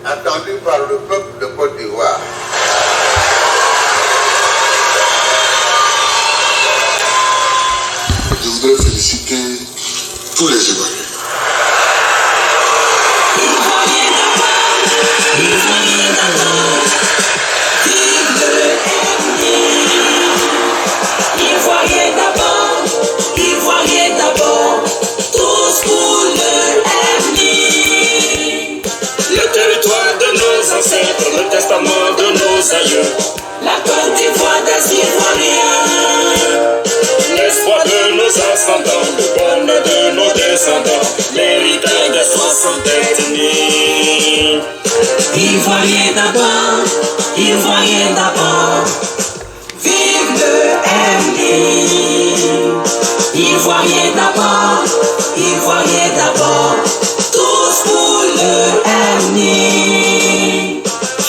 attendu par le peuple de Côte d'Ivoire. Je voudrais féliciter tous les Ivoiriens. Ivoiriens d'abord, tous pour le MNI. Le territoire de nos ancêtres, le testament de nos aïeux, la Côte d'Ivoire des Ivoiriens. L'espoir de nos ascendants, le bonheur de nos descendants, l'héritage des 60 ethnies. Ivoiriens d'abord, Ivoiriens d'abord, vive le MNI. Ivoiriens d'abord, Ivoiriens d'abord, tous pour le MNI.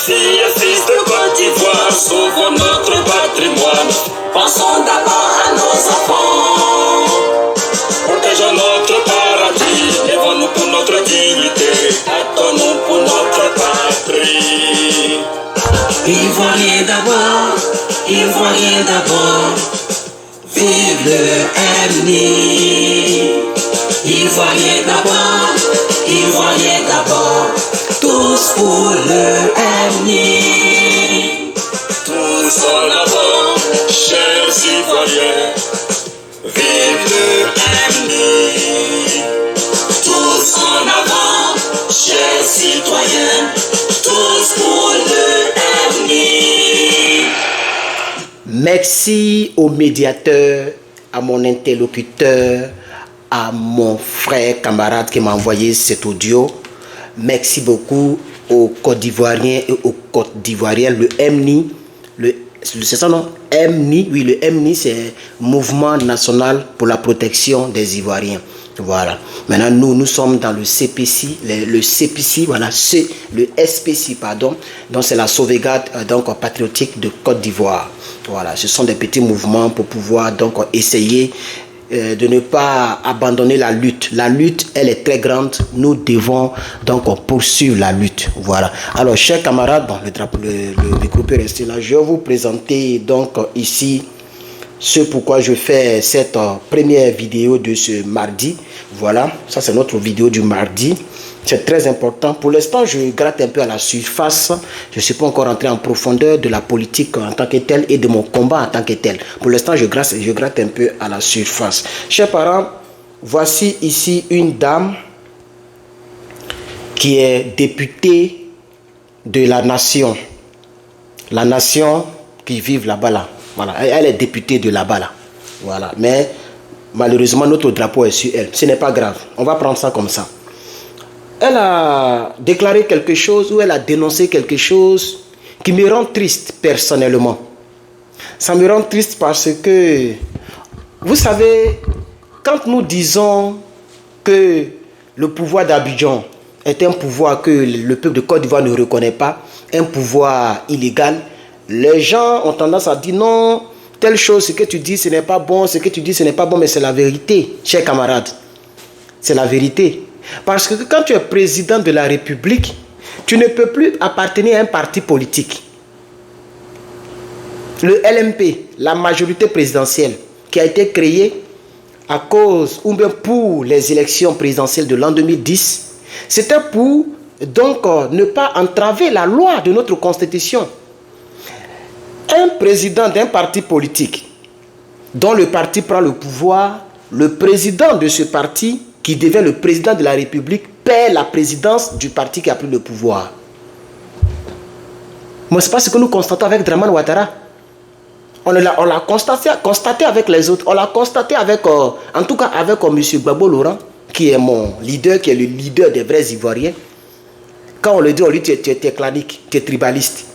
Filles et fils de Côte d'Ivoire, sauvons notre patrimoine. Pensons d'abord à nos enfants. Protégeons notre paradis, lèvons-nous pour notre dignité, battons-nous pour notre patrie. Ivoiriens d'abord, Ivoiriens d'abord, vive le MNI. Ivoiriens d'abord, Ivoiriens d'abord, tous pour le MNI. Tous en avant, chers Ivoiriens, vive le MNI. Tous en avant, chers citoyens, tous pour le MNI. Merci au médiateur, à mon interlocuteur, à mon frère, camarade qui m'a envoyé cet audio. Merci beaucoup aux Côte d'Ivoiriens et aux Côte d'Ivoiriens, le MNI. C'est ça non? MNI, oui, le MNI, c'est Mouvement National pour la Protection des Ivoiriens. Voilà. Maintenant, nous sommes dans le CPC, le CPC, voilà, le SPC, pardon. Donc, c'est la sauvegarde patriotique de Côte d'Ivoire. Voilà, ce sont des petits mouvements pour pouvoir donc essayer de ne pas abandonner la lutte. La lutte, elle est très grande. Nous devons donc poursuivre la lutte. Voilà. Alors, chers camarades, bon, le micro peut rester là. Je vais vous présenter donc ici ce pourquoi je fais cette première vidéo de ce mardi. Voilà, ça c'est notre vidéo du mardi. C'est très important. Pour l'instant, je gratte un peu à la surface. Je ne suis pas encore rentré en profondeur de la politique en tant que telle et de mon combat en tant que tel. Pour l'instant, je gratte un peu à la surface. Chers parents, voici ici une dame qui est députée de la nation. La nation qui vit là-bas là. Voilà, elle est députée de là-bas là. Voilà, mais malheureusement, notre drapeau est sur elle. Ce n'est pas grave. On va prendre ça comme ça. Elle a déclaré quelque chose ou elle a dénoncé quelque chose qui me rend triste personnellement. Ça me rend triste parce que, vous savez, quand nous disons que le pouvoir d'Abidjan est un pouvoir que le peuple de Côte d'Ivoire ne reconnaît pas, un pouvoir illégal, les gens ont tendance à dire non, telle chose, ce que tu dis, ce n'est pas bon, ce que tu dis, ce n'est pas bon, mais c'est la vérité, chers camarades. C'est la vérité. Parce que quand tu es président de la République, tu ne peux plus appartenir à un parti politique. Le LMP, la majorité présidentielle, qui a été créée à cause ou bien pour les élections présidentielles de l'an 2010, c'était pour donc ne pas entraver la loi de notre constitution. Un président d'un parti politique dont le parti prend le pouvoir, le président de ce parti qui devient le président de la République perd la présidence du parti qui a pris le pouvoir. Mais ce n'est pas ce que nous constatons avec Dramane Ouattara. On l'a constaté avec les autres. On l'a constaté avec, en tout cas avec M. Gbagbo Laurent, qui est mon leader, qui est le leader des vrais Ivoiriens. Quand on le dit, on lui dit tu es clanique, tu es tribaliste.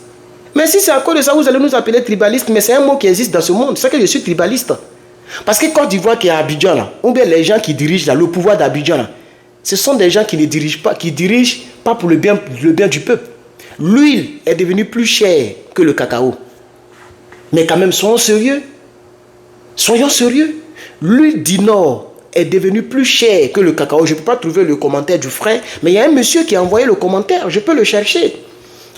Mais si c'est à cause de ça, vous allez nous appeler tribaliste, mais c'est un mot qui existe dans ce monde. C'est que je suis tribaliste. Parce que Côte d'Ivoire qui est à Abidjan, là, ou bien les gens qui dirigent là, le pouvoir d'Abidjan, là, ce sont des gens qui ne dirigent pas pour le bien du peuple. L'huile est devenue plus chère que le cacao. Mais quand même, soyons sérieux. Soyons sérieux. L'huile du Nord est devenu plus cher que le cacao. Je ne peux pas trouver le commentaire du frère, mais il y a un monsieur qui a envoyé le commentaire. Je peux le chercher.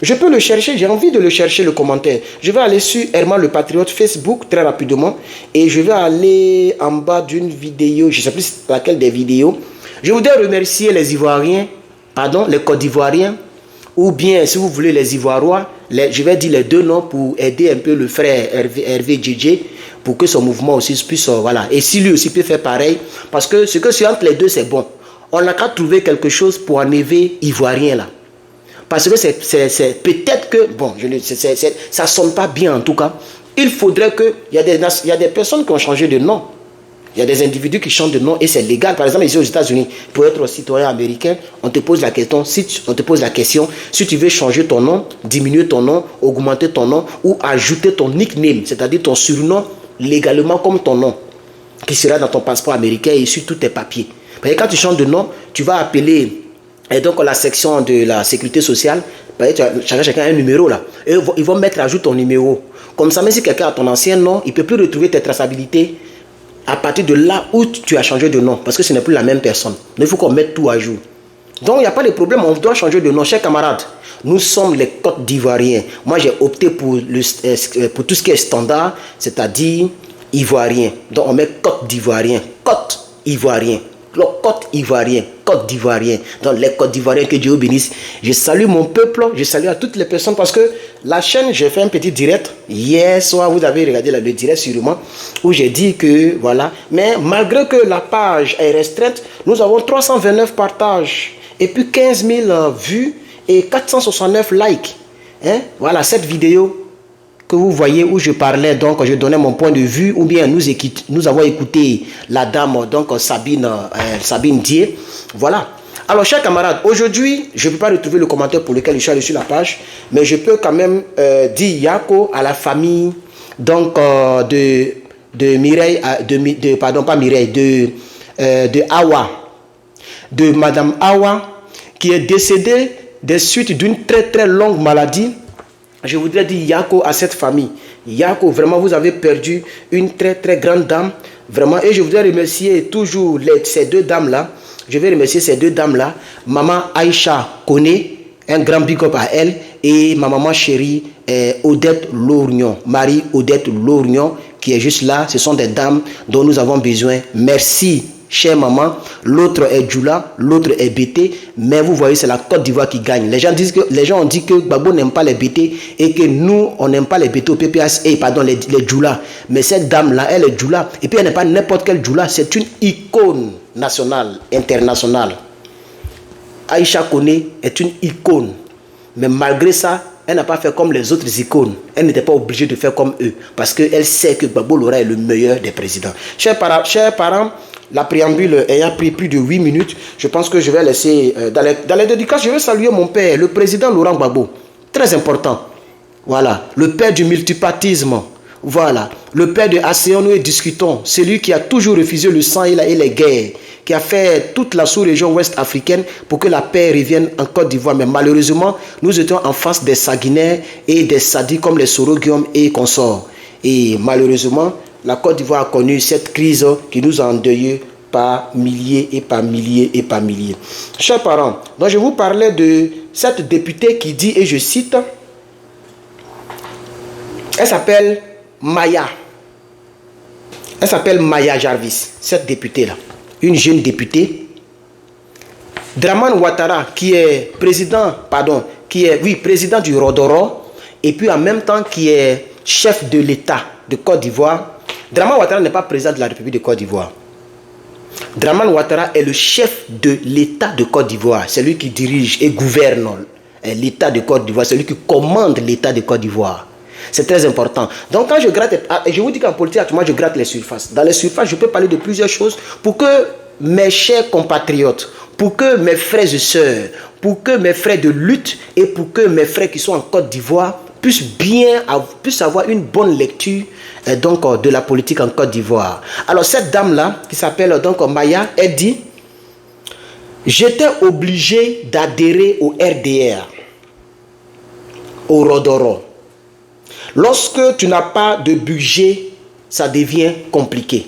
Je peux le chercher, j'ai envie de le chercher, le commentaire. Je vais aller sur Herman le Patriote Facebook très rapidement et je vais aller en bas d'une vidéo, je ne sais plus laquelle des vidéos. Je voudrais remercier les Ivoiriens, pardon, les Côte d'Ivoiriens, ou bien, si vous voulez, les Ivoirois. Je vais dire les deux noms pour aider un peu le frère Hervé DJ, pour que son mouvement aussi puisse, voilà. Et si lui aussi peut faire pareil, parce que ce que c'est entre les deux, c'est bon. On n'a qu'à trouver quelque chose pour enlever Ivoirien là. Parce que c'est peut-être que, bon, ça ne sonne pas bien en tout cas. Il faudrait que, il y a des personnes qui ont changé de nom. Il y a des individus qui changent de nom et c'est légal. Par exemple, ici aux États-Unis, pour être citoyen américain, on te pose la question, si tu veux changer ton nom, diminuer ton nom, augmenter ton nom ou ajouter ton nickname, c'est-à-dire ton surnom légalement comme ton nom, qui sera dans ton passeport américain et sur tous tes papiers. Parce que quand tu changes de nom, tu vas appeler et donc la section de la sécurité sociale, chacun a un numéro là. Et ils vont mettre à jour ton numéro. Comme ça, même si quelqu'un a ton ancien nom, il ne peut plus retrouver tes traçabilités à partir de là où tu as changé de nom. Parce que ce n'est plus la même personne. Mais il faut qu'on mette tout à jour. Donc il n'y a pas de problème, on doit changer de nom. Chers camarades, nous sommes les Côte d'Ivoiriens. Moi j'ai opté pour tout ce qui est standard, c'est-à-dire Ivoirien. Donc on met Côte d'Ivoirien. Côte Ivoirien. Côte Ivoirien, Côte d'Ivoirien. Donc les Côte d'Ivoiriens, que Dieu bénisse. Je salue mon peuple, je salue à toutes les personnes parce que la chaîne, j'ai fait un petit direct. Hier soir, vous avez regardé le direct sûrement, où j'ai dit que voilà. Mais malgré que la page est restreinte, nous avons 329 partages et puis 15 000 vues et 469 likes. Hein? Voilà cette vidéo que vous voyez où je parlais, donc je donnais mon point de vue, ou bien nous avons écouté la dame, donc Sabine Dié. Voilà. Alors, chers camarades, aujourd'hui, je ne peux pas retrouver le commentaire pour lequel je suis allé sur la page, mais je peux quand même dire Yako à la famille, donc de Mireille, pardon, pas Mireille, de Awa, de Madame Awa, qui est décédée des suites d'une très très longue maladie. Je voudrais dire Yako à cette famille. Yako, vraiment, vous avez perdu une très très grande dame. Vraiment, et je voudrais remercier toujours ces deux dames-là. Je vais remercier ces deux dames-là. Maman Aïcha Kone, un grand big up à elle. Et ma maman chérie, Odette Lorgnon. Marie Odette Lorgnon, qui est juste là. Ce sont des dames dont nous avons besoin. Merci, chère maman. L'autre est Djoula, l'autre est BT. Mais vous voyez, c'est la Côte d'Ivoire qui gagne. Les gens ont dit que Gbagbo n'aime pas les BT et que nous, on n'aime pas les BT au PPS, pardon, les Djoula. Mais cette dame-là, elle est Djoula. Et puis, elle n'est pas n'importe quelle Djoula. C'est une icône nationale, internationale. Aïcha Kone est une icône. Mais malgré ça, elle n'a pas fait comme les autres icônes. Elle n'était pas obligée de faire comme eux. Parce qu'elle sait que Gbagbo Lora est le meilleur des présidents. Chers parents, la préambule ayant pris plus de 8 minutes, je pense que je vais laisser, dans les dédicaces, je vais saluer mon père, le président Laurent Gbagbo. Très important. Voilà. Le père du multipartisme. Voilà. Le père de ASEAN, nous discutons. Celui qui a toujours refusé le sang et les guerres. Qui a fait toute la sous-région ouest africaine pour que la paix revienne en Côte d'Ivoire. Mais malheureusement, nous étions en face des Saguinaires et des Sadis comme les Soro Guillaume et consorts. Et malheureusement, la Côte d'Ivoire a connu cette crise qui nous a endeuillés par milliers et par milliers et par milliers. Chers parents, donc je vous parlais de cette députée qui dit, et je cite, elle s'appelle Maya. Elle s'appelle Maya Jarvis, cette députée-là. Une jeune députée. Dramane Ouattara, qui est président, président du Rodoro, et puis en même temps qui est chef de l'État de Côte d'Ivoire. Dramane Ouattara n'est pas président de la République de Côte d'Ivoire. Dramane Ouattara est le chef de l'État de Côte d'Ivoire. C'est lui qui dirige et gouverne l'État de Côte d'Ivoire. C'est lui qui commande l'État de Côte d'Ivoire. C'est très important. Donc quand je gratte, je vous dis qu'en politique, moi je gratte les surfaces. Dans les surfaces, je peux parler de plusieurs choses pour que mes chers compatriotes, pour que mes frères et sœurs, pour que mes frères de lutte et pour que mes frères qui sont en Côte d'Ivoire puissent avoir une bonne lecture donc, de la politique en Côte d'Ivoire. Alors cette dame-là, qui s'appelle donc Maya, elle dit « J'étais obligé d'adhérer au RDR, au Rodoro. Lorsque tu n'as pas de budget, ça devient compliqué.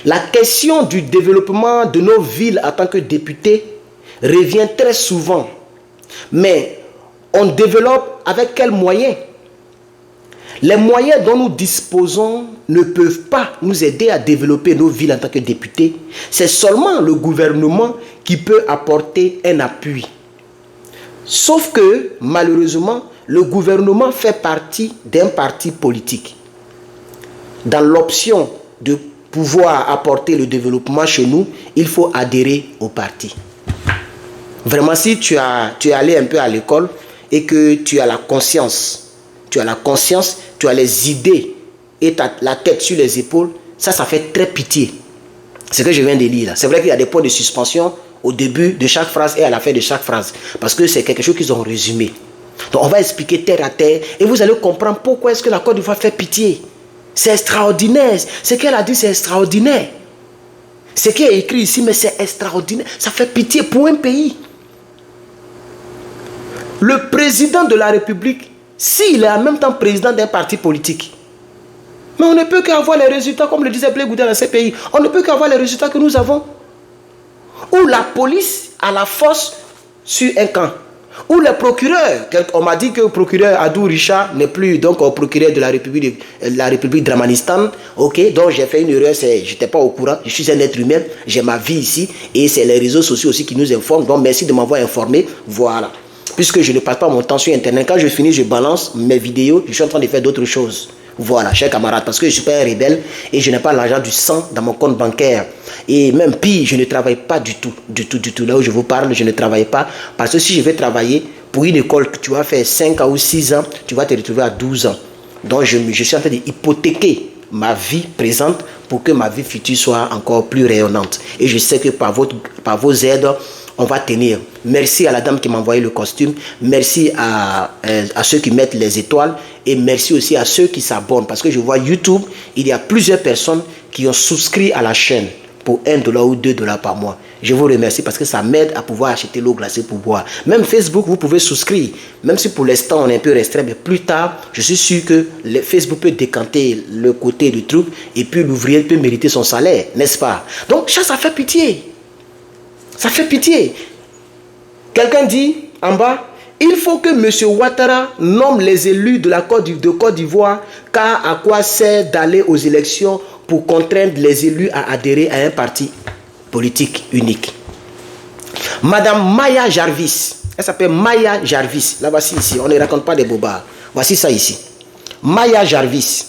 La question du développement de nos villes en tant que députés revient très souvent. Mais on développe avec quels moyens? Les moyens dont nous disposons ne peuvent pas nous aider à développer nos villes en tant que députés. C'est seulement le gouvernement qui peut apporter un appui. Sauf que, malheureusement, le gouvernement fait partie d'un parti politique. Dans l'option de pouvoir apporter le développement chez nous, il faut adhérer au parti. Vraiment, si tu es allé un peu à l'école et que tu as la conscience, tu as les idées et tu as la tête sur les épaules, ça fait très pitié. C'est ce que je viens de lire là. C'est vrai qu'il y a des points de suspension au début de chaque phrase et à la fin de chaque phrase. Parce que c'est quelque chose qu'ils ont résumé. Donc on va expliquer terre à terre et vous allez comprendre pourquoi est-ce que la Côte d'Ivoire fait pitié. C'est extraordinaire. Ce qu'elle a dit, c'est extraordinaire. Ce qui est écrit ici, mais c'est extraordinaire. Ça fait pitié pour un pays. Le président de la République, s'il est en même temps président d'un parti politique, mais on ne peut qu'avoir les résultats, comme le disait Blé Goudel dans ces pays, on ne peut qu'avoir les résultats que nous avons. Où la police a la force sur un camp. Où le procureur, on m'a dit que le procureur Adou Richard n'est plus donc au procureur de la République d'Ramanistan. Ok, donc j'ai fait une erreur, je n'étais pas au courant, je suis un être humain, j'ai ma vie ici et c'est les réseaux sociaux aussi qui nous informent. Donc merci de m'avoir informé, voilà. Puisque je ne passe pas mon temps sur internet, quand je finis, je balance mes vidéos, je suis en train de faire d'autres choses. Voilà, chers camarades, parce que je suis pas un rebelle et je n'ai pas l'argent du sang dans mon compte bancaire. Et même pire, je ne travaille pas du tout. Là où je vous parle, je ne travaille pas. Parce que si je vais travailler pour une école que tu vas faire 5 ans ou 6 ans, tu vas te retrouver à 12 ans. Donc je suis en train d'hypothéquer ma vie présente pour que ma vie future soit encore plus rayonnante. Et je sais que par vos aides, on va tenir. Merci à la dame qui m'a envoyé le costume. Merci à ceux qui mettent les étoiles. Et merci aussi à ceux qui s'abonnent. Parce que je vois YouTube, il y a plusieurs personnes qui ont souscrit à la chaîne pour $1 ou $2 par mois. Je vous remercie parce que ça m'aide à pouvoir acheter l'eau glacée pour boire. Même Facebook, vous pouvez souscrire. Même si pour l'instant on est un peu restreint, mais plus tard, je suis sûr que Facebook peut décanter le côté du truc et puis l'ouvrier peut mériter son salaire, n'est-ce pas? Donc ça fait pitié. Ça fait pitié. Quelqu'un dit en bas, il faut que M. Ouattara nomme les élus de la Côte d'Ivoire, car à quoi sert d'aller aux élections pour contraindre les élus à adhérer à un parti politique unique. Madame Maya Jarvis, elle s'appelle Maya Jarvis, là voici ici, on ne raconte pas des bobards, voici ça ici. Maya Jarvis,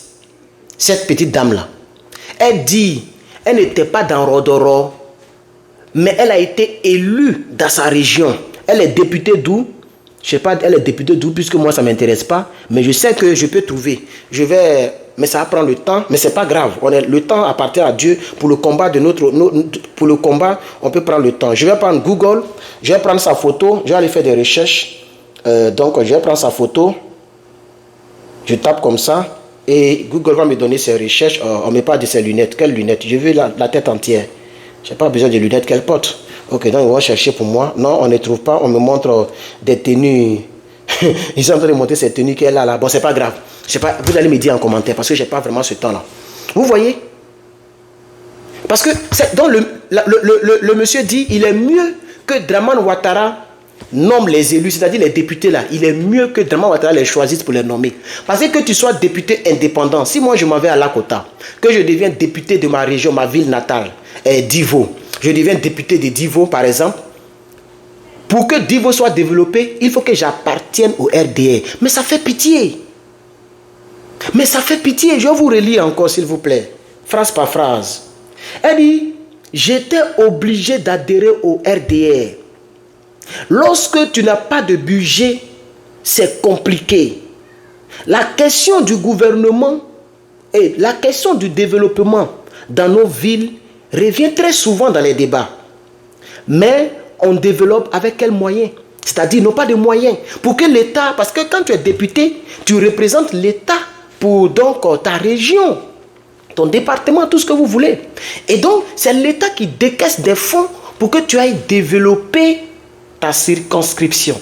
cette petite dame-là, elle dit, elle n'était pas dans Rodoro, mais elle a été élue dans sa région. Elle est députée d'où? Je sais pas, elle est députée d'où, puisque moi ça ne m'intéresse pas, mais je sais que je peux trouver. Mais ça va prendre le temps, mais c'est pas grave. Le temps appartient à Dieu. Pour le combat pour le combat, on peut prendre le temps. Je vais prendre Google, je vais prendre sa photo, je vais aller faire des recherches. Donc je vais prendre sa photo, je tape comme ça, et Google va me donner ses recherches. On ne met pas de ses lunettes. Quelles lunettes? Je veux la tête entière. Je n'ai pas besoin de lunettes qu'elle porte. Ok, donc ils vont chercher pour moi. Non, on ne trouve pas. On me montre des tenues. Ils sont en train de montrer ces tenues qu'elle a là. Bon, c'est pas grave. Vous allez me dire en commentaire parce que je n'ai pas vraiment ce temps-là. Vous voyez? Parce que donc le monsieur dit il est mieux que Dramane Ouattara nomme les élus, c'est-à-dire les députés là. Il est mieux que Dramane Ouattara les choisisse pour les nommer. Parce que tu sois député indépendant. Si moi je m'en vais à Lakota, que je deviens député de ma région, ma ville natale, Divo, je deviens député de Divo par exemple, pour que Divo soit développé, il faut que j'appartienne au RDR. Mais ça fait pitié. Mais ça fait pitié. Je vais vous relire encore s'il vous plaît, phrase par phrase. Elle dit, j'étais obligé d'adhérer au RDR. Lorsque tu n'as pas de budget, c'est compliqué. La question du gouvernement et la question du développement dans nos villes revient très souvent dans les débats. Mais on développe avec quels moyens? C'est-à-dire, non pas de moyens. Pour que l'État, parce que quand tu es député, tu représentes l'État pour donc ta région, ton département, tout ce que vous voulez. Et donc, c'est l'État qui décaisse des fonds pour que tu ailles développer ta circonscription.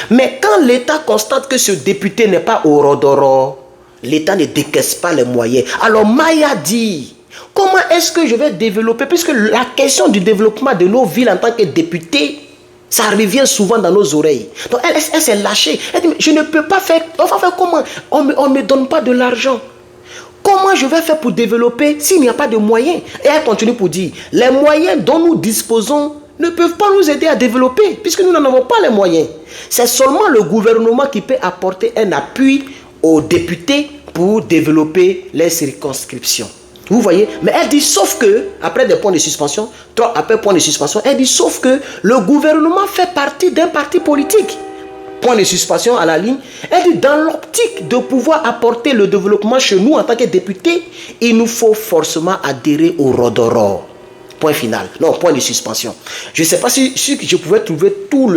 Mais quand l'État constate que ce député n'est pas au Rodoro, l'État ne décaisse pas les moyens. Alors Maya dit, Comment est-ce que je vais développer? Puisque la question du développement de nos villes en tant que député, ça revient souvent dans nos oreilles. Donc elle s'est lâchée. Elle dit, je ne peux pas faire. On va faire comment? On ne me donne pas de l'argent. Comment je vais faire pour développer s'il n'y a pas de moyens? Et elle continue pour dire, les moyens dont nous disposons ne peuvent pas nous aider à développer, puisque nous n'en avons pas les moyens. C'est seulement le gouvernement qui peut apporter un appui aux députés pour développer les circonscriptions. Vous voyez? Mais elle dit, sauf que, après des points de suspension, après points de suspension, elle dit, sauf que le gouvernement fait partie d'un parti politique. Point de suspension à la ligne. Elle dit, dans l'optique de pouvoir apporter le développement chez nous en tant que député, il nous faut forcément adhérer au Rodoro. Point final. Non, point de suspension. Je ne sais pas si je pouvais trouver tout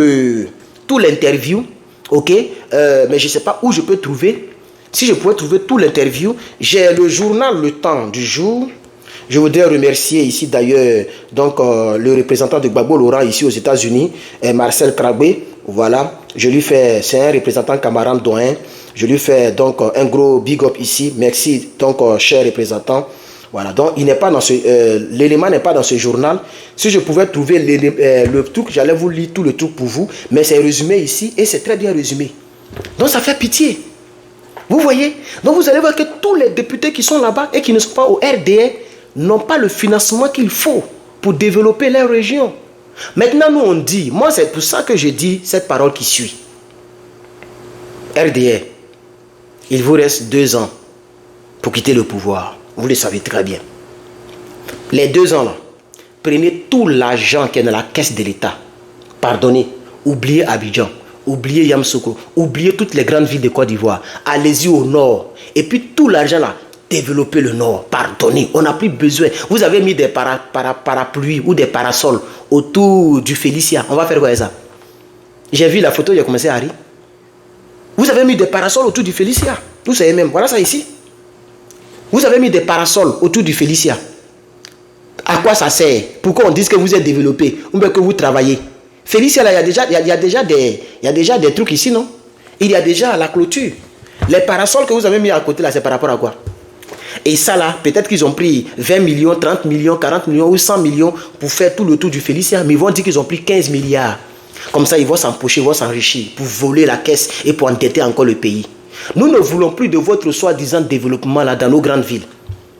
l'interview, ok, mais je ne sais pas où je peux trouver. Si je pouvais trouver tout l'interview, j'ai le journal Le Temps du jour. Je voudrais remercier ici d'ailleurs donc le représentant de Gbagbo Laurent ici aux États-Unis, Marcel Krabbe. Voilà, je lui fais, c'est un représentant camarade doyen. Je lui fais donc un gros big up ici. Merci donc cher représentant. Voilà, donc il n'est pas dans l'élément n'est pas dans ce journal. Si je pouvais trouver le truc, j'allais vous lire tout le truc pour vous, mais c'est résumé ici et c'est très bien résumé. Donc ça fait pitié. Vous voyez? Donc vous allez voir que tous les députés qui sont là-bas et qui ne sont pas au RDA n'ont pas le financement qu'il faut pour développer leur région. Maintenant, nous on dit, moi c'est pour ça que je dis cette parole qui suit. RDA, il vous reste 2 ans pour quitter le pouvoir. Vous le savez très bien. Les 2 ans là, prenez tout l'argent qui est dans la caisse de l'État. Pardonnez, oubliez Abidjan. Oubliez Yamoussoukro, oubliez toutes les grandes villes de Côte d'Ivoire. Allez-y au nord. Et puis tout l'argent là, développez le nord. Pardonnez, on n'a plus besoin. Vous avez mis des parapluies ou des parasols autour du Félicia. On va faire quoi avec ça? J'ai vu la photo, j'ai commencé à rire. Vous avez mis des parasols autour du Félicia. Vous savez même, voilà ça ici. Vous avez mis des parasols autour du Félicia. À quoi ça sert? Pourquoi on dit que vous êtes développé ou bien que vous travaillez? Félicia, là, il y a déjà des trucs ici, non? Il y a déjà la clôture. Les parasols que vous avez mis à côté, là, c'est par rapport à quoi? Et ça, là, peut-être qu'ils ont pris 20 millions, 30 millions, 40 millions ou 100 millions pour faire tout le tour du Félicia. Mais ils vont dire qu'ils ont pris 15 milliards. Comme ça, ils vont s'empocher, ils vont s'enrichir pour voler la caisse et pour endetter encore le pays. Nous ne voulons plus de votre soi-disant développement là dans nos grandes villes.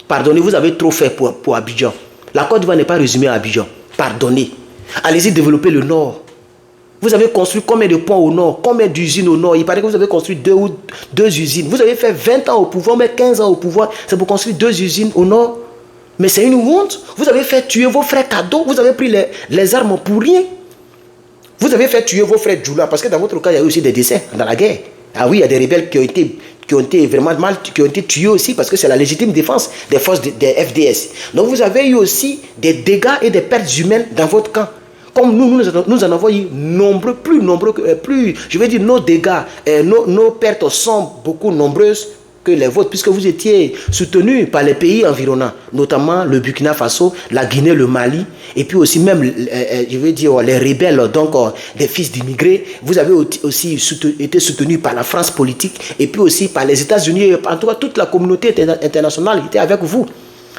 Pardonnez, vous avez trop fait pour Abidjan. La Côte d'Ivoire n'est pas résumée à Abidjan. Pardonnez. Allez-y développer le nord. Vous avez construit combien de ponts au nord? Combien d'usines au nord? Il paraît que vous avez construit 2 usines. Vous avez fait 20 ans au pouvoir, mais 15 ans au pouvoir. C'est pour construire 2 usines au nord. Mais c'est une honte. Vous avez fait tuer vos frères cadeaux. Vous avez pris les armes pour rien. Vous avez fait tuer vos frères Djoula. Parce que dans votre cas, il y a eu aussi des décès dans la guerre. Ah oui, il y a des rebelles qui ont été vraiment mal, qui ont été tués aussi parce que c'est la légitime défense des forces des FDS. Donc vous avez eu aussi des dégâts et des pertes humaines dans votre camp. Comme nous en avons eu nombreux, je veux dire, nos dégâts, nos pertes sont beaucoup nombreuses que les vôtres, puisque vous étiez soutenus par les pays environnants, notamment le Burkina Faso, la Guinée, le Mali, et puis aussi même, je veux dire, les rebelles, donc des fils d'immigrés. Vous avez aussi été soutenus par la France politique, et puis aussi par les États-Unis, en tout cas toute la communauté internationale était avec vous.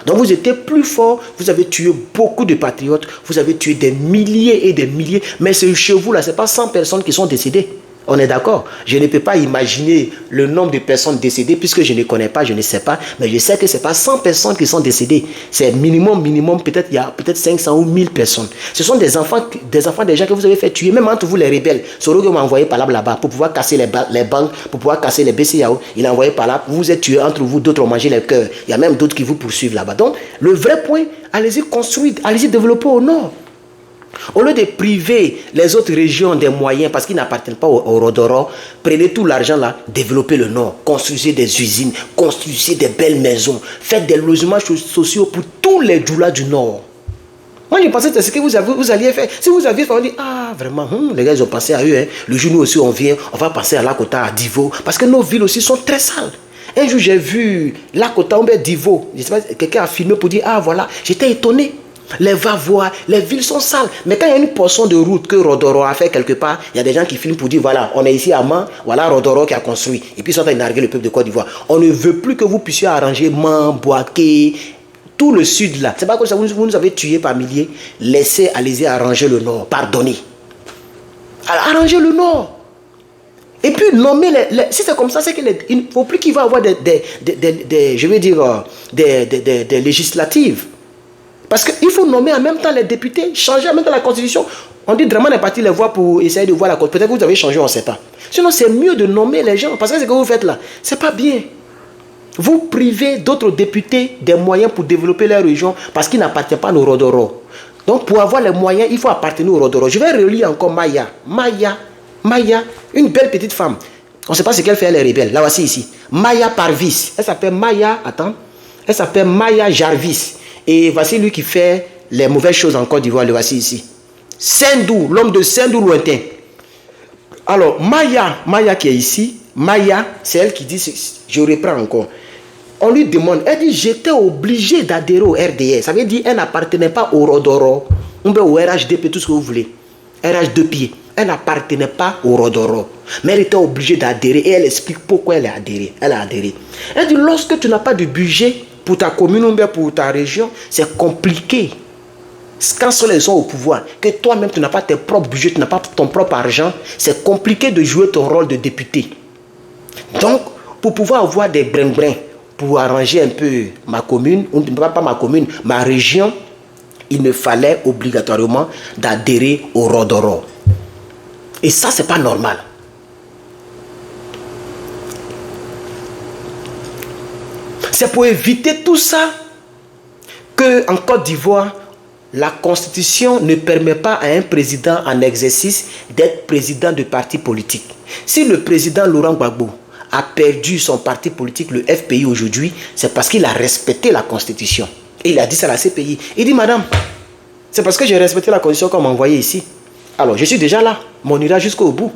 Donc vous étiez plus fort, vous avez tué beaucoup de patriotes, vous avez tué des milliers et des milliers, mais c'est chez vous là, ce n'est pas 100 personnes qui sont décédées. On est d'accord? Je ne peux pas imaginer le nombre de personnes décédées puisque je ne connais pas, je ne sais pas, mais je sais que ce n'est pas 100 personnes qui sont décédées. C'est minimum, peut-être il y a peut-être 500 ou 1000 personnes. Ce sont des enfants des gens que vous avez fait tuer, même entre vous les rebelles. Sorogo m'a envoyé par là-bas pour pouvoir casser les banques, pour pouvoir casser les BCAO. Il a envoyé par là, vous êtes tués entre vous, d'autres ont mangé les cœurs. Il y a même d'autres qui vous poursuivent là-bas. Donc, le vrai point, allez-y construire, allez-y développer au nord. Au lieu de priver les autres régions des moyens parce qu'ils n'appartiennent pas au Rodoro, prenez tout l'argent là, développez le nord, construisez des usines, construisez des belles maisons, faites des logements sociaux pour tous les Djoula du nord. Moi je pensais que c'est ce que vous alliez faire. Si vous aviez fait, on dit, ah vraiment, les gars ils ont pensé à eux. Le jour nous aussi on vient, on va passer à Lakota, à Divo, parce que nos villes aussi sont très sales. Un jour j'ai vu Lakota, on met Divo, quelqu'un a filmé pour dire, ah voilà, j'étais étonné. Les va-voir, les villes sont sales. Mais quand il y a une portion de route que Rodoro a fait quelque part, il y a des gens qui filment pour dire, voilà, on est ici à Man, voilà Rodoro qui a construit. Et puis ils sont en train de narguer le peuple de Côte d'Ivoire. On ne veut plus que vous puissiez arranger Man, Boaké, tout le sud là. C'est pas comme ça, vous nous avez tués par milliers. Laissez, allez-y arranger le nord. Pardonnez. Alors, arranger le nord. Et puis nommer si c'est comme ça, c'est qu'il ne faut plus qu'il va y avoir je vais dire, des législatives. Parce qu'il faut nommer en même temps les députés, changer en même temps la constitution. On dit Draman est parti les voir pour essayer de voir la constitution. Peut-être que vous avez changé, on ne sait pas. Sinon, c'est mieux de nommer les gens. Parce que ce que vous faites là, c'est pas bien. Vous privez d'autres députés des moyens pour développer leur région parce qu'ils n'appartiennent pas aux Rodoro. Donc, pour avoir les moyens, il faut appartenir aux Rodoro. Je vais relire encore Maya, une belle petite femme. On ne sait pas ce qu'elle fait, elle est rebelle. La voici ici. Maya Parvis. Elle s'appelle Maya, elle s'appelle Maya Jarvis. Et voici lui qui fait les mauvaises choses en Côte d'Ivoire. Le voici ici. Sendou, l'homme de Sendou lointain. Alors, Maya qui est ici, Maya, c'est elle qui dit, je reprends encore. On lui demande, elle dit, j'étais obligé d'adhérer au RDS. Ça veut dire, elle n'appartenait pas au Rodoro, ou au RHDP, tout ce que vous voulez. RH2P. Elle n'appartenait pas au Rodoro. Mais elle était obligée d'adhérer. Et elle explique pourquoi elle a adhéré. Elle a adhéré. Elle dit, lorsque tu n'as pas de budget pour ta commune ou pour ta région, c'est compliqué. Quand ils sont au pouvoir, que toi-même tu n'as pas tes propres budgets, tu n'as pas ton propre argent, c'est compliqué de jouer ton rôle de député. Donc, pour pouvoir avoir des brin-brin, pour arranger un peu ma commune, ou pas ma commune, ma région, il me fallait obligatoirement d'adhérer au Rodoro. Et ça, c'est pas normal. C'est pour éviter tout ça qu'en Côte d'Ivoire, la Constitution ne permet pas à un président en exercice d'être président de parti politique. Si le président Laurent Gbagbo a perdu son parti politique, le FPI aujourd'hui, c'est parce qu'il a respecté la Constitution. Et il a dit ça à la CPI. Il dit, madame, c'est parce que j'ai respecté la Constitution qu'on m'a envoyé ici. Alors, je suis déjà là, mais on ira jusqu'au bout.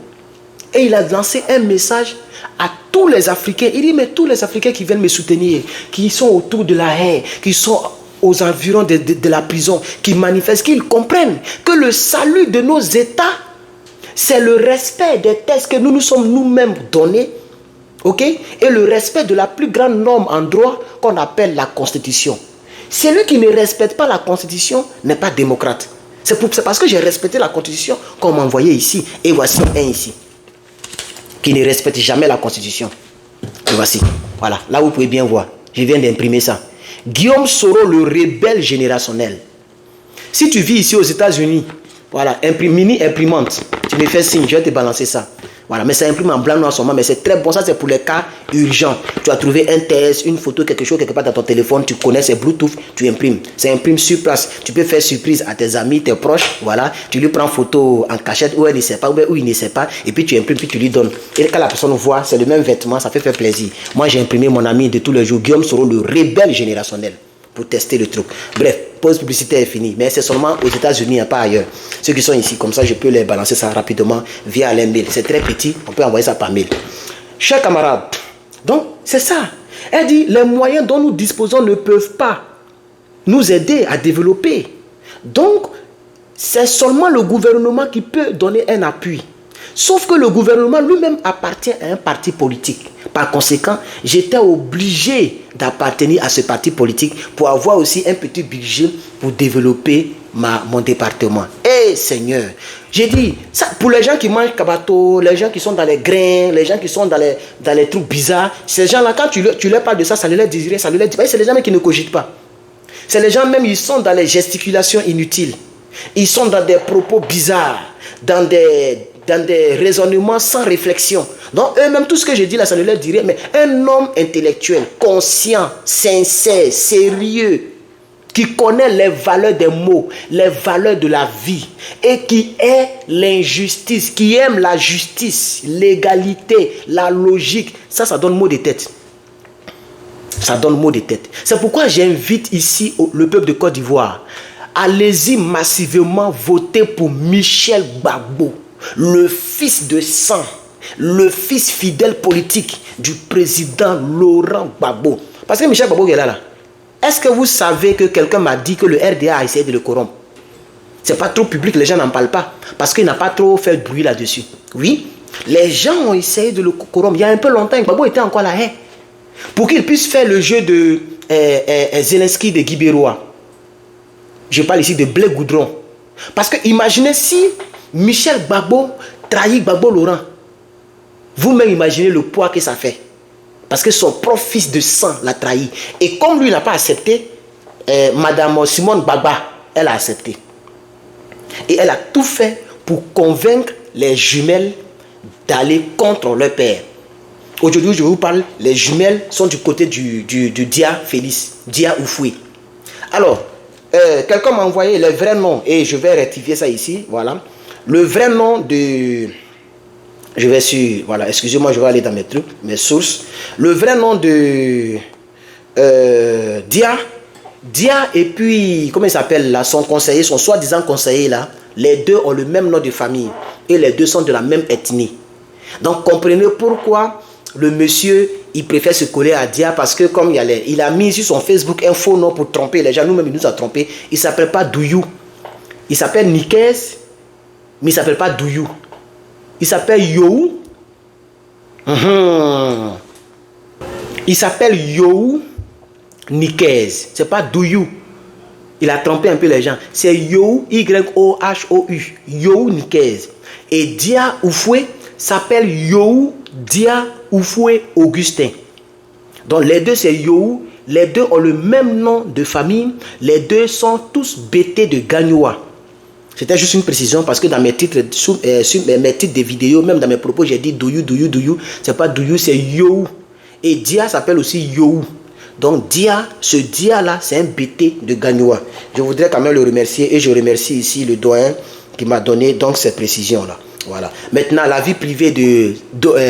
Et il a lancé un message à tous les Africains. Il dit, mais tous les Africains qui viennent me soutenir, qui sont autour de la haie, qui sont aux environs de la prison, qui manifestent, qu'ils comprennent que le salut de nos États, c'est le respect des textes que nous nous sommes nous-mêmes donnés, ok? Et le respect de la plus grande norme en droit qu'on appelle la Constitution. Celui qui ne respecte pas la Constitution n'est pas démocrate. C'est parce que j'ai respecté la Constitution qu'on m'a envoyé ici. Et voici un ici, qui ne respecte jamais la Constitution. Et voici, voilà, là vous pouvez bien voir. Je viens d'imprimer ça. Guillaume Soro, le rebelle générationnel. Si tu vis ici aux États-Unis, voilà, mini imprimante, tu me fais signe, je vais te balancer ça. Voilà, mais ça imprime en blanc noir seulement, mais c'est très bon. Ça, c'est pour les cas urgents. Tu as trouvé un test, une photo, quelque chose, quelque part dans ton téléphone, tu connais, c'est Bluetooth, tu imprimes. Ça imprime sur place. Tu peux faire surprise à tes amis, tes proches. Voilà, tu lui prends photo en cachette où elle ne sait pas, où il ne sait pas, et puis tu imprimes, puis tu lui donnes. Et quand la personne voit, c'est le même vêtement, ça fait plaisir. Moi, j'ai imprimé mon ami de tous les jours, Guillaume Soro, le rebelle générationnel, pour tester le truc. Bref, pause publicitaire est finie, mais c'est seulement aux États-Unis, pas ailleurs. Ceux qui sont ici, comme ça, je peux les balancer ça rapidement via les mails. C'est très petit, on peut envoyer ça par mail. Chers camarades, donc c'est ça. Elle dit, les moyens dont nous disposons ne peuvent pas nous aider à développer. Donc, c'est seulement le gouvernement qui peut donner un appui. Sauf que le gouvernement lui-même appartient à un parti politique. Par conséquent, j'étais obligé d'appartenir à ce parti politique pour avoir aussi un petit budget pour développer mon département. Eh Seigneur, j'ai dit, ça, pour les gens qui mangent kabato, les gens qui sont dans les grains, les gens qui sont dans les trucs bizarres, ces gens-là, quand tu leur parles de ça, ça ne les désirait, ça ne les dit pas. C'est les gens qui ne cogitent pas. C'est les gens même, ils sont dans les gesticulations inutiles. Ils sont dans des propos bizarres, dans des raisonnements sans réflexion. Donc eux-mêmes, tout ce que je dis là, ça ne leur dirait, mais un homme intellectuel, conscient, sincère, sérieux, qui connaît les valeurs des mots, les valeurs de la vie, et qui est l'injustice, qui aime la justice, l'égalité, la logique, ça donne mot de tête. Ça donne mot de tête. C'est pourquoi j'invite ici le peuple de Côte d'Ivoire, allez-y massivement voter pour Michel Gbagbo, le fils de sang, le fils fidèle politique du président Laurent Gbagbo. Parce que Michel Gbagbo est là. Est-ce que vous savez que quelqu'un m'a dit que le RDA a essayé de le corrompre? C'est pas trop public, les gens n'en parlent pas. Parce qu'il n'a pas trop fait de bruit là-dessus. Oui, les gens ont essayé de le corrompre. Il y a un peu longtemps, Gbagbo était encore là. Pour qu'il puisse faire le jeu de Zelensky de Guy Béroua. Je parle ici de Blé Goudron. Parce que imaginez si Michel Gbagbo trahit Gbagbo Laurent. Vous-même imaginez le poids que ça fait. Parce que son propre fils de sang l'a trahi. Et comme lui n'a pas accepté, Madame Simone Gbagba, elle a accepté. Et elle a tout fait pour convaincre les jumelles d'aller contre leur père. Aujourd'hui, je vous parle, les jumelles sont du côté du Dia Félix, Dia Oufoué. Alors, quelqu'un m'a envoyé le vrai nom, et je vais rectifier ça ici, voilà. Le vrai nom de... Je vais sur... Voilà, excusez-moi, je vais aller dans mes trucs, mes sources. Le vrai nom de... Dia et puis, comment il s'appelle là, son conseiller, son soi-disant conseiller là, les deux ont le même nom de famille. Et les deux sont de la même ethnie. Donc, comprenez pourquoi le monsieur, il préfère se coller à Dia, parce que comme il a mis sur son Facebook un faux nom pour tromper les gens, nous-mêmes il nous a trompés. Il ne s'appelle pas Douyou. Il s'appelle Nikez, mais il ne s'appelle pas Douyou. Il s'appelle Youhou. Il s'appelle Youhou Nikez. Ce n'est pas Douyou. Il a trompé un peu les gens. C'est Youhou, Y-O-H-O-U. Youhou Nikez. Et Dia Oufoué s'appelle Youhou Dia Oufoué Augustin. Donc les deux c'est Youhou. Les deux ont le même nom de famille. Les deux sont tous bêtés de Gagnoua. C'était juste une précision parce que dans mes titres, sur mes titres de vidéos, même dans mes propos, j'ai dit Douyou, Douyou, Douyou. C'est pas Douyou, c'est Youhou. Et Dia s'appelle aussi Youhou. Donc Dia, ce Dia là, c'est un bêté de Gagnoua. Je voudrais quand même le remercier et je remercie ici le doyen qui m'a donné donc cette précision là. Voilà. Maintenant, la vie privée de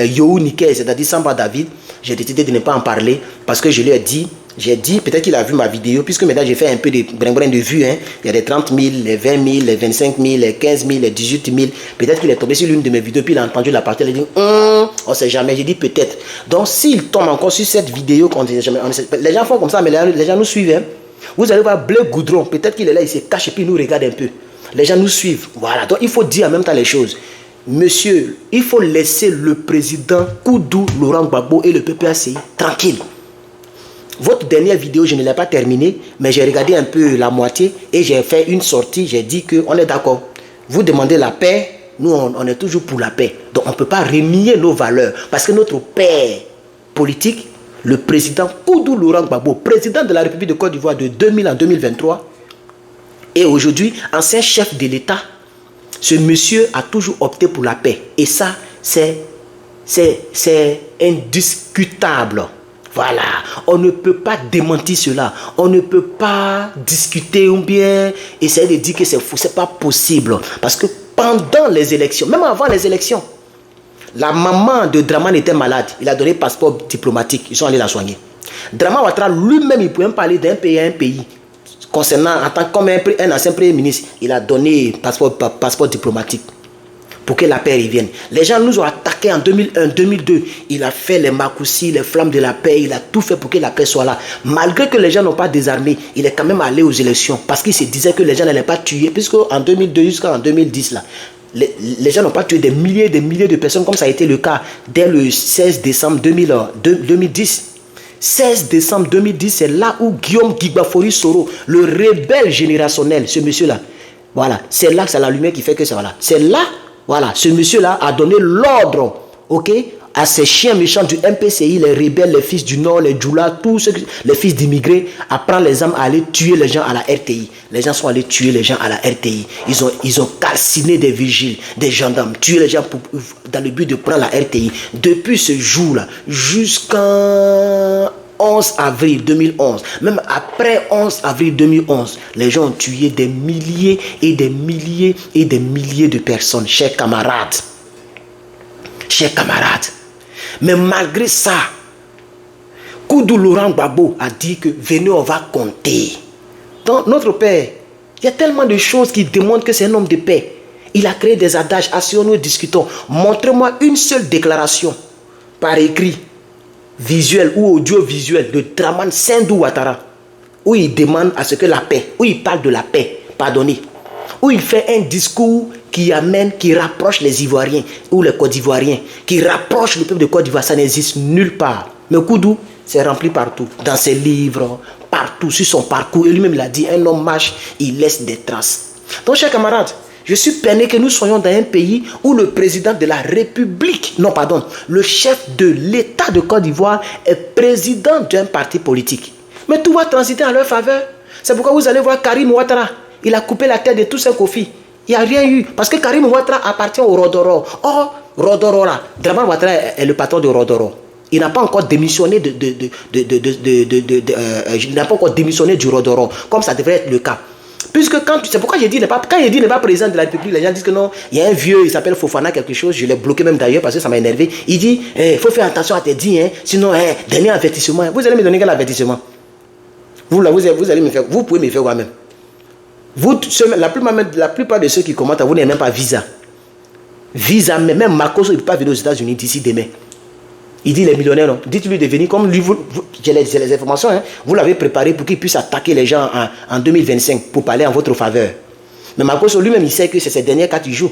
Youhou Nikez, c'est-à-dire Samba David, j'ai décidé de ne pas en parler parce que je lui ai dit, peut-être qu'il a vu ma vidéo, puisque maintenant j'ai fait un peu de brin de vues. Hein. Il y a des 30 000, les 20 000, les 25 000, les 15 000, les 18 000. Peut-être qu'il est tombé sur l'une de mes vidéos, puis il a entendu la partie, il a dit, on ne sait jamais. J'ai dit peut-être. Donc s'il tombe encore sur cette vidéo, les gens font comme ça, mais les gens nous suivent. Hein. Vous allez voir Blé Goudron, peut-être qu'il est là, il se cache et puis il nous regarde un peu. Les gens nous suivent. Voilà, donc il faut dire en même temps les choses. Monsieur, il faut laisser le président Koudou Laurent Gbagbo et le PPACI tranquille. Votre dernière vidéo, je ne l'ai pas terminée, mais j'ai regardé un peu la moitié et j'ai fait une sortie, j'ai dit qu'on est d'accord. Vous demandez la paix, nous on est toujours pour la paix. Donc on ne peut pas renier nos valeurs. Parce que notre père politique, le président Koudou Laurent Gbagbo, président de la République de Côte d'Ivoire de 2000 à 2023, et aujourd'hui ancien chef de l'État, ce monsieur a toujours opté pour la paix. Et ça, c'est indiscutable. Voilà. On ne peut pas démentir cela. On ne peut pas discuter ou bien essayer de dire que c'est faux. Ce n'est pas possible. Parce que pendant les élections, même avant les élections, la maman de Draman était malade. Il a donné passeport diplomatique. Ils sont allés la soigner. Draman Ouattara lui-même, il pouvait parler d'un pays à un pays. Concernant, en tant qu'un ancien premier ministre, il a donné passeport diplomatique pour que la paix revienne. Les gens nous ont attaqués en 2001, 2002. Il a fait les Makoussi, les flammes de la paix. Il a tout fait pour que la paix soit là. Malgré que les gens n'ont pas désarmé, il est quand même allé aux élections parce qu'il se disait que les gens n'allaient pas tuer. Puisque en 2002 jusqu'en 2010, là, les gens n'ont pas tué des milliers de personnes comme ça a été le cas dès le 16 décembre 2010. 16 décembre 2010, c'est là où Guillaume Guigbafori Soro, le rebelle générationnel, ce monsieur-là, voilà, c'est là que c'est la lumière qui fait que c'est voilà. C'est là, voilà, ce monsieur-là a donné l'ordre, ok, à ces chiens méchants du MPCI, les rebelles, les fils du Nord, les Djoula, tous ceux, les fils d'immigrés, à prendre les armes, à aller tuer les gens à la RTI. Les gens sont allés tuer les gens à la RTI. Ils ont calciné des vigiles, des gendarmes, tué les gens dans le but de prendre la RTI. Depuis ce jour-là, jusqu'en 11 avril 2011, même après 11 avril 2011, les gens ont tué des milliers et des milliers et des milliers de personnes, chers camarades. Chers camarades. Mais malgré ça, Koudou Laurent Gbagbo a dit que venez, on va compter. Donc notre père, il y a tellement de choses qui démontrent que c'est un homme de paix. Il a créé des adages, asseyons-nous, discutons. Montrez-moi une seule déclaration par écrit, visuel ou audiovisuel de Draman Sendou Ouattara, où il demande à ce que la paix, où il parle de la paix, pardonnez, où il fait un discours qui amène, qui rapproche les Ivoiriens ou les Côte d'Ivoiriens, qui rapproche le peuple de Côte d'Ivoire. Ça n'existe nulle part. Mais Koudou, C'est rempli partout. Dans ses livres, partout, sur son parcours. Et lui-même, il a dit, un homme marche, il laisse des traces. Donc, chers camarades, je suis peiné que nous soyons dans un pays où le président de la République, non pardon, le chef de l'État de Côte d'Ivoire est président d'un parti politique. Mais tout va transiter en leur faveur. C'est pourquoi vous allez voir Karim Ouattara. Il a coupé la tête de Toussaint Kofi. Il n'y a rien eu. Parce que Karim Ouattara appartient au Rodoro. Or, Rodoro là, Draman Ouattara est le patron de Rodoro. Il n'a pas encore démissionné il n'a pas encore démissionné du Rodoro, comme ça devrait être le cas. Puisque c'est pourquoi j'ai dit, quand il dit n'est pas président de la République, les gens disent que non, il y a un vieux, il s'appelle Fofana quelque chose, je l'ai bloqué même d'ailleurs parce que ça m'a énervé. Il dit, il faut faire attention à tes dits, hein, sinon, dernier avertissement. Vous allez me donner quel avertissement? Vous allez me faire, vous pouvez me faire moi-même. La plupart de ceux qui commentent, vous n'avez même pas visa. Visa, mais même Marcos, il ne peut pas venir aux États-Unis d'ici demain. Il dit les millionnaires, non. Dites-lui de venir comme lui, j'ai les informations, hein. Vous l'avez préparé pour qu'il puisse attaquer les gens en 2025 pour parler en votre faveur. Mais Marcos lui-même, il sait que c'est ses dernières cartes qu'il joue.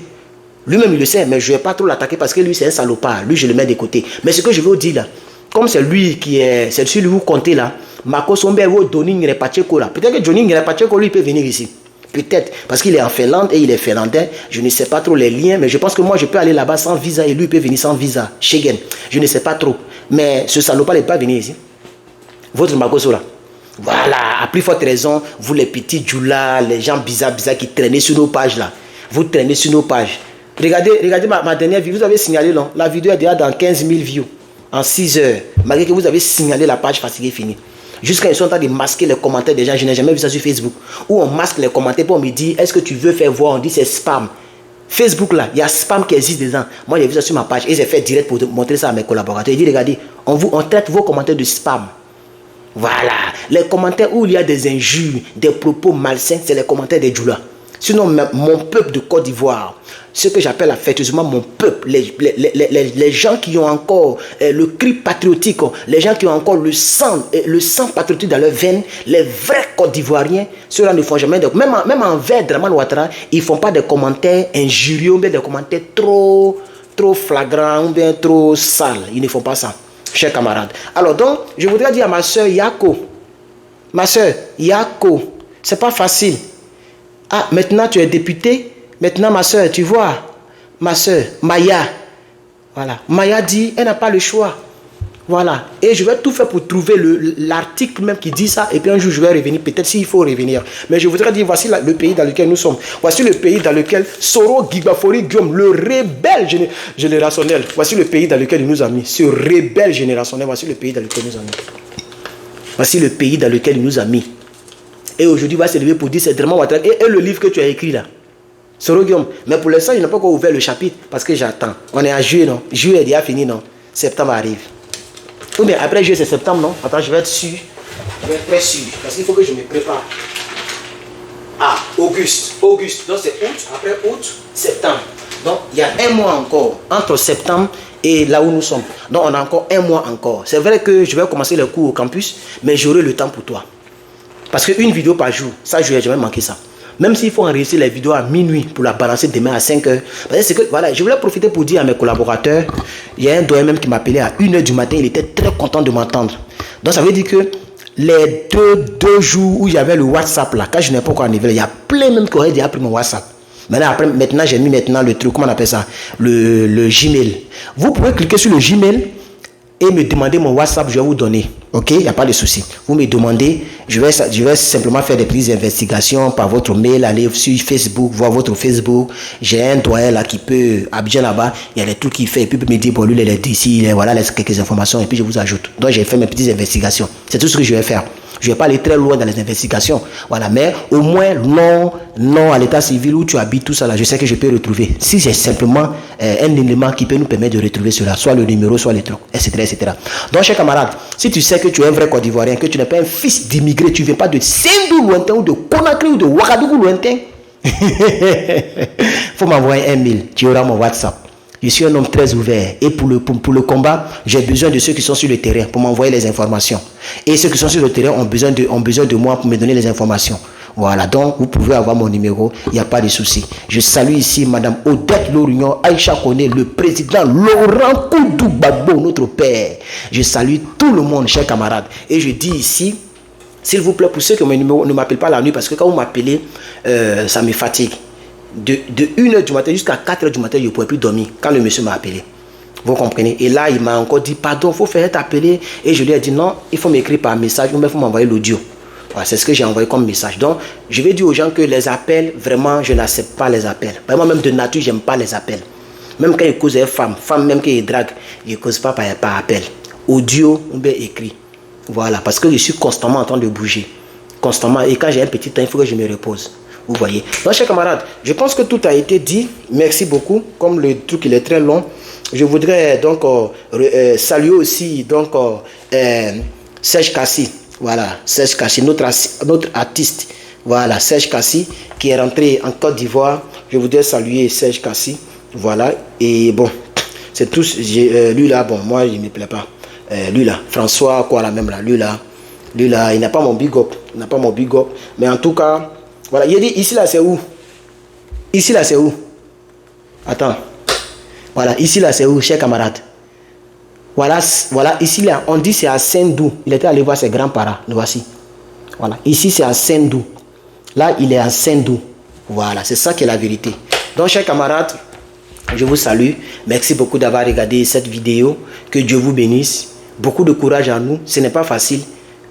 Lui-même, il le sait, mais je ne vais pas trop l'attaquer parce que lui, c'est un salopard. Lui, je le mets de côté. Mais ce que je veux vous dire là, comme c'est lui qui est, c'est celui où vous comptez là, Marcos Ombervo, Donny Ngrepacheko là. Peut-être que Johnny Ngrepacheko, lui, peut venir ici. Peut-être, parce qu'il est en Finlande et il est finlandais. Je ne sais pas trop les liens, mais je pense que moi, je peux aller là-bas sans visa et lui peut venir sans visa. Schengen, je ne sais pas trop. Mais ce salopard ne peut pas venir ici. Votre Makoso là. Voilà, à plus forte raison, vous les petits djoula, les gens bizarres qui traînent sur nos pages là. Vous traînez sur nos pages. Regardez ma dernière vidéo, vous avez signalé là. La vidéo est déjà dans 15 000 views en 6 heures. Malgré que vous avez signalé la page fatiguée finie. Jusqu'à ils sont en train de masquer les commentaires des gens. Je n'ai jamais vu ça sur Facebook. Où on masque les commentaires pour me dire, est-ce que tu veux faire voir? On dit c'est spam. Facebook là, il y a spam qui existe dedans. Moi j'ai vu ça sur ma page et j'ai fait direct pour montrer ça à mes collaborateurs. Il dit, regardez, on traite vos commentaires de spam. Voilà. Les commentaires où il y a des injures, des propos malsains, c'est les commentaires des djoulas. Sinon, mon peuple de Côte d'Ivoire, ce que j'appelle affectueusement mon peuple, les gens qui ont encore le cri patriotique, les gens qui ont encore le sang patriotique dans leurs veines, les vrais Côte d'Ivoiriens, ceux-là ne font jamais de... Même envers Draman Ouattara, ils ne font pas des commentaires injurieux, ou bien des commentaires trop flagrants, ou bien trop sales. Ils ne font pas ça, chers camarades. Alors donc, je voudrais dire à ma soeur Yako, c'est pas facile. Ah, maintenant tu es députée. Maintenant ma soeur, tu vois, ma soeur, Maya. Voilà. Maya dit, elle n'a pas le choix. Voilà. Et je vais tout faire pour trouver l'article même qui dit ça. Et puis un jour, je vais revenir. Peut-être s'il faut revenir. Mais je voudrais dire, voici le pays dans lequel nous sommes. Voici le pays dans lequel Soro Gigbafori Guillaume, le rebelle générationnel. Voici le pays dans lequel il nous a mis. Ce rebelle générationnel, voici le pays dans lequel il nous a mis. Voici le pays dans lequel il nous a mis. Et aujourd'hui, il va se lever pour dire, c'est vraiment Ouattara. Et le livre que tu as écrit là. Soro Guillaume. Mais pour l'instant, je n'ai pas encore ouvert le chapitre parce que j'attends. On est en juillet, non? Juillet est déjà fini, non? Septembre arrive. Ou bien après juillet, c'est septembre, non? Attends, je vais être sûr. Je vais être très sûr. Parce qu'il faut que je me prépare. Ah, Auguste. Donc c'est août. Après août, septembre. Donc il y a un mois encore entre septembre et là où nous sommes. Donc on a encore un mois encore. C'est vrai que je vais commencer les cours au campus, mais j'aurai le temps pour toi. Parce qu'une vidéo par jour, ça, je n'ai jamais manqué ça. Même s'il faut enregistrer les vidéos à minuit pour la balancer demain à 5 heures. Parce que, voilà, je voulais profiter pour dire à mes collaborateurs, il y a un doyen même qui m'appelait à 1 h du matin, il était très content de m'entendre. Donc ça veut dire que les deux jours où il y avait le WhatsApp là, quand je n'ai pas encore arrivé, il y a plein même qui auraient déjà pris mon WhatsApp. Maintenant, j'ai mis le truc, comment on appelle ça, le Gmail. Vous pouvez cliquer sur le Gmail et me demander mon WhatsApp, je vais vous donner. Ok, il n'y a pas de souci. Vous me demandez, je vais simplement faire des petites investigations par votre mail, aller sur Facebook, voir votre Facebook. J'ai un doyen là qui peut, Abidjan là-bas, il y a des trucs qu'il fait, et puis il peut me dire, bon, lui, il est ici, voilà quelques informations, et puis je vous ajoute. Donc, j'ai fait mes petites investigations. C'est tout ce que je vais faire. Je ne vais pas aller très loin dans les investigations. Voilà, mais au moins, non à l'état civil où tu habites, tout ça là, je sais que je peux retrouver. Si c'est simplement un élément qui peut nous permettre de retrouver cela, soit le numéro, soit les trucs, etc., etc. Donc, chers camarades, si tu sais que tu es un vrai Côte d'Ivoirien, que tu n'es pas un fils d'immigré, tu ne viens pas de Sendou lointain ou de Conakry ou de Ouagadougou lointain, il faut m'envoyer un mail, tu auras mon WhatsApp. Je suis un homme très ouvert et pour le combat, j'ai besoin de ceux qui sont sur le terrain pour m'envoyer les informations. Et ceux qui sont sur le terrain ont besoin de moi pour me donner les informations. Voilà, donc vous pouvez avoir mon numéro, il n'y a pas de souci. Je salue ici Madame Odette Lorignon, Aïcha Kone, le président Laurent Koudou Gbagbo, notre père. Je salue tout le monde, chers camarades. Et je dis ici, s'il vous plaît, pour ceux qui ont mon numéro, ne m'appellent pas la nuit, parce que quand vous m'appelez, ça me fatigue. De 1h du matin jusqu'à 4h du matin, je ne pourrais plus dormir quand le monsieur m'a appelé. Vous comprenez? Et là, il m'a encore dit, pardon, il faut faire t'appeler. Et je lui ai dit, non, il faut m'écrire par message, ou même il faut m'envoyer l'audio. Voilà, c'est ce que j'ai envoyé comme message. Donc, je vais dire aux gens que les appels, vraiment, je n'accepte pas les appels. Vraiment, même de nature, je n'aime pas les appels. Même quand ils causent avec femme même quand ils draguent, je ne cause pas par appel. Audio ou bien écrit. Voilà, parce que je suis constamment en train de bouger. Constamment. Et quand j'ai un petit temps, il faut que je me repose. Vous voyez. Donc, chers camarades, je pense que tout a été dit. Merci beaucoup. Comme le truc il est très long, je voudrais donc saluer aussi donc Serge Kassi. Voilà, Serge Kassi, notre artiste. Voilà, Serge Kassi qui est rentré en Côte d'Ivoire. Je voudrais saluer Serge Kassi. Voilà. Et bon, c'est tous. Lui là, bon, moi il ne me plaît pas. Lui là, François, quoi là même là. Lui là, il n'a pas mon big up. Il n'a pas mon big up. Mais en tout cas, voilà, il dit ici là c'est où? Ici là c'est où? Attends. Voilà, ici là c'est où, chers camarades? Voilà, ici là, on dit c'est à Saint-Dou. Il était allé voir ses grands-parents. Le voici. Voilà, ici c'est à Saint-Dou. Là, il est à Saint-Dou. Voilà, c'est ça qui est la vérité. Donc, chers camarades, je vous salue. Merci beaucoup d'avoir regardé cette vidéo. Que Dieu vous bénisse. Beaucoup de courage à nous. Ce n'est pas facile,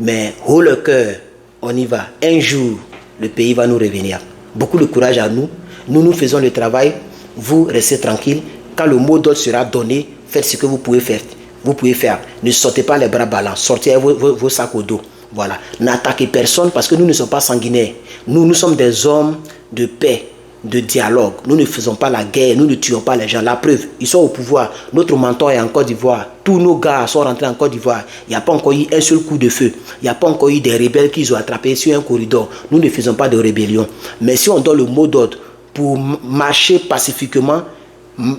mais haut le cœur, on y va. Un jour, le pays va nous revenir. Beaucoup de courage à nous. Nous faisons le travail. Vous restez tranquille. Quand le mot d'ordre sera donné, faites ce que vous pouvez faire. Vous pouvez faire. Ne sortez pas les bras ballants. Sortez vos sacs au dos. Voilà. N'attaquez personne parce que nous ne sommes pas sanguinaires. Nous sommes des hommes de paix, de dialogue. Nous ne faisons pas la guerre. Nous ne tuons pas les gens. La preuve, ils sont au pouvoir. Notre mentor est en Côte d'Ivoire. Tous nos gars sont rentrés en Côte d'Ivoire. Il n'y a pas encore eu un seul coup de feu. Il n'y a pas encore eu des rebelles qu'ils ont attrapés sur un corridor. Nous ne faisons pas de rébellion. Mais si on donne le mot d'ordre pour marcher pacifiquement,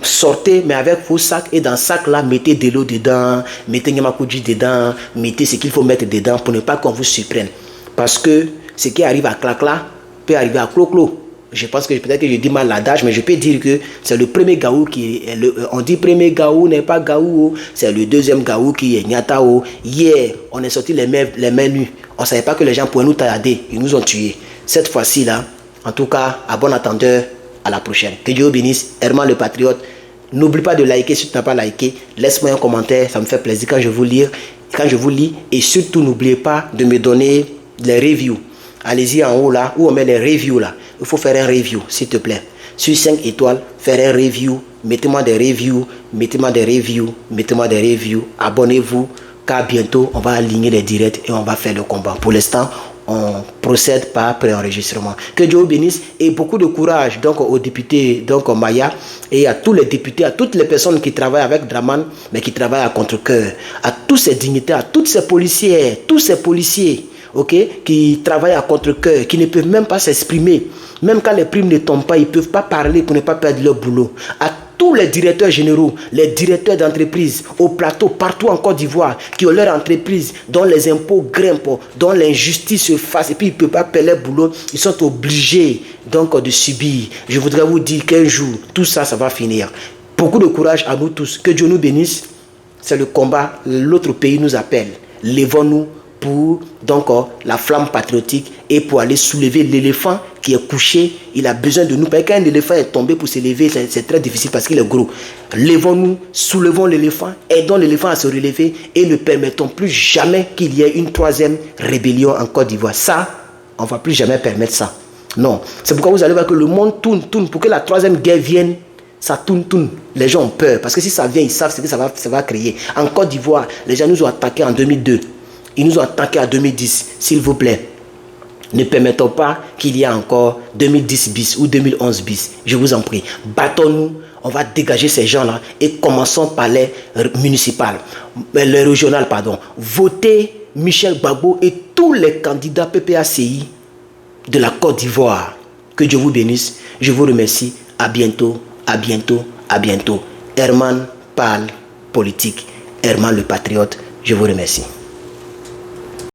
sortez, mais avec vos sacs, et dans le sac là, mettez de l'eau dedans, mettez Nyamakuji dedans, mettez ce qu'il faut mettre dedans pour ne pas qu'on vous surprenne. Parce que ce qui arrive à Clacla peut arriver à Clo-Clo. Je pense que peut-être que je dis mal l'adage, mais je peux dire que c'est le premier gaou qui est on dit premier gaou n'est pas gaou, c'est le deuxième gaou qui est Nyatao. Hier, on est sorti les mains nues. On ne savait pas que les gens pourraient nous tailler. Ils nous ont tués. Cette fois-ci là, en tout cas, à bon entendeur. À la prochaine. Que Dieu vous bénisse. Herman le patriote. N'oublie pas de liker si tu n'as pas liké. Laisse-moi un commentaire. Ça me fait plaisir quand je vous lis. Et surtout, n'oubliez pas de me donner les reviews. Allez-y en haut là, où on met les reviews là. Il faut faire un review, s'il te plaît. Sur 5 étoiles, faire un review. Mettez-moi des reviews. Mettez-moi des reviews. Mettez-moi des reviews. Abonnez-vous. Car bientôt, on va aligner les directs et on va faire le combat. Pour l'instant, on procède par préenregistrement. Que Dieu vous bénisse et beaucoup de courage donc aux députés donc Maya et à tous les députés, à toutes les personnes qui travaillent avec Draman mais qui travaillent à contre-cœur, à tous ces dignitaires, à toutes ces policiers, tous ces policiers, ok, qui travaillent à contre-cœur, qui ne peuvent même pas s'exprimer, même quand les primes ne tombent pas, ils ne peuvent pas parler pour ne pas perdre leur boulot. À tous les directeurs généraux, les directeurs d'entreprise au plateau, partout en Côte d'Ivoire, qui ont leur entreprise, dont les impôts grimpent, dont l'injustice se fasse, et puis ils ne peuvent pas payer leur boulot, ils sont obligés donc de subir. Je voudrais vous dire qu'un jour, tout ça, ça va finir. Beaucoup de courage à nous tous. Que Dieu nous bénisse. C'est le combat. L'autre pays nous appelle. Lèvons-nous pour donc la flamme patriotique et pour aller soulever l'éléphant qui est couché. Il a besoin de nous. Parce qu'un éléphant est tombé pour se lever, c'est très difficile parce qu'il est gros. Lèvons-nous, soulevons l'éléphant, aidons l'éléphant à se relever et ne permettons plus jamais qu'il y ait une troisième rébellion en Côte d'Ivoire. Ça, on ne va plus jamais permettre ça. Non. C'est pourquoi vous allez voir que le monde tourne pour que la troisième guerre vienne. Ça tourne. Les gens ont peur parce que si ça vient, ils savent ce que ça va créer. En Côte d'Ivoire, les gens nous ont attaqués en 2002. Ils nous ont attaqués en 2010. S'il vous plaît, ne permettons pas qu'il y ait encore 2010 bis ou 2011 bis. Je vous en prie. Battons-nous. On va dégager ces gens-là et commençons par les municipales, les régionales, pardon. Votez Michel Gbagbo et tous les candidats PPACI de la Côte d'Ivoire. Que Dieu vous bénisse. Je vous remercie. À bientôt. À bientôt. À bientôt. Herman parle politique. Herman le patriote. Je vous remercie.